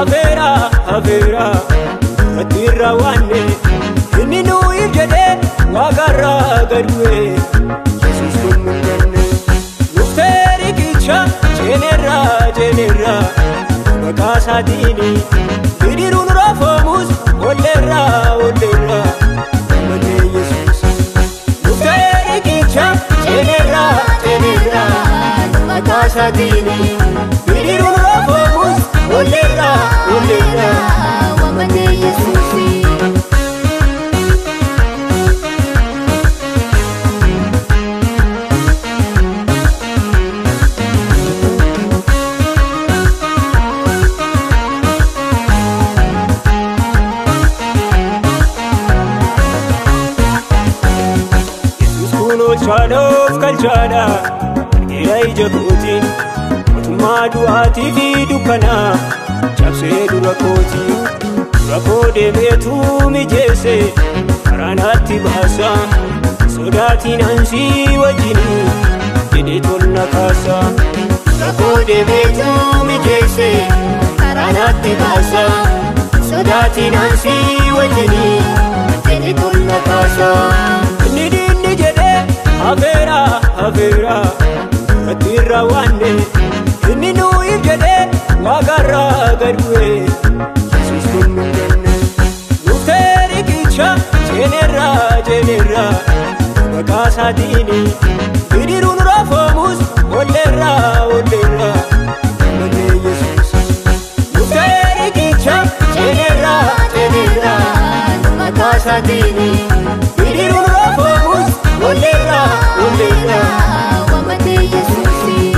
Avera Atira wanne Inni nuyi jede Wagarra gadwe Jesus kumungane Nufteri kicha Jenera Makasa dini Bidirun rafamus Olera Mane Jesus Nufteri kicha Jenera Makasa dini Bidirun rafamus Olera Wamane Yesusi Yesus kuno chanof kalchana Gira ijakutin Madu ati fi dukana Chapse durakoti Durakode metu mijese Karanati basa Sodati nansi wajini Dede tolna kasa Durakode metu mijese Karanati basa Sodati nansi wajini Dede tolna kasa Nidini jede Avera Atira wanne Inni nuyi jede Wagarra gadwe Jesus kumungane Nufteri kicha Jenera Makasa dini Bidirun rafamus Olera Mane Jesus Nufteri kicha Jenera Makasa dini Bidirun rafamus Olera Wamane Yesusi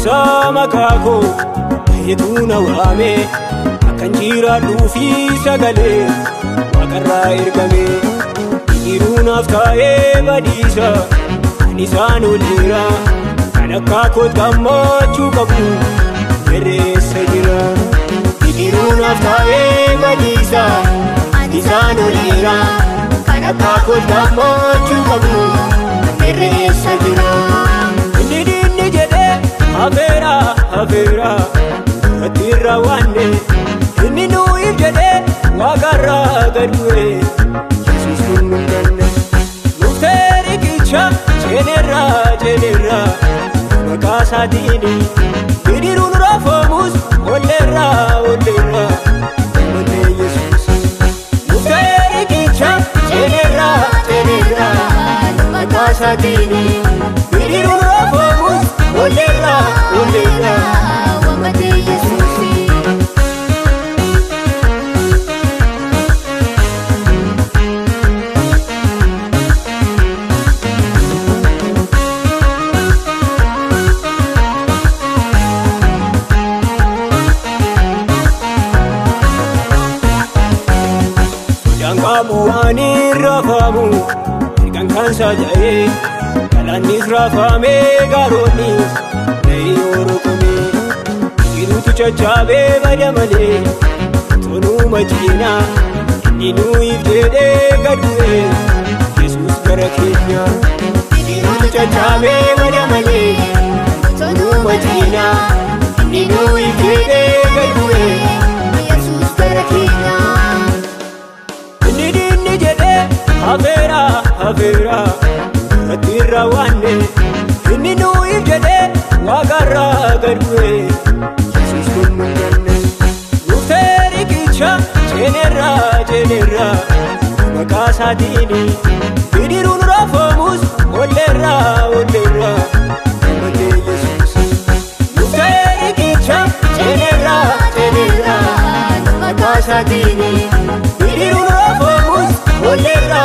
Sama kako Yetuna wame Akan jira dufi sagale Wakarra ergame Irunaf kae badisa Anisano lira Kanakakot gammachu kabu Meresa jira Irunaf kae badisa Anisano lira Kanakakot gammachu kabu Meresa jira Nidini jede Avera Atira wanne Inni nuyi jede Wagarra gadwe Jesus kumungane Nufteri kicha Jenera Makasa dini Bidirun rafamus Olera Mane Jesus Nufteri kicha Jenera Makasa dini Bidirun rafamus Olera Wamane Yesusi Sudangamu anirrafamu Ergan kansa jaye Kalanis rafame garonis Neyorokome Inutu chachabe badamale Tonu majina Ninu ifjede gadwe Jesus gara kenya Inutu chachabe badamale Tonu majina Ninu ifjede gadwe Jesus gara kenya Nidini jede Avera Atira wanne Inni nuyi jede Wagarra gadwe Jesus kumungane Nufteri kicha Jenera Makasa dini Bidirun rafamus Olera Mane Jesus Nufteri kicha Jenera Makasa dini Bidirun rafamus Olera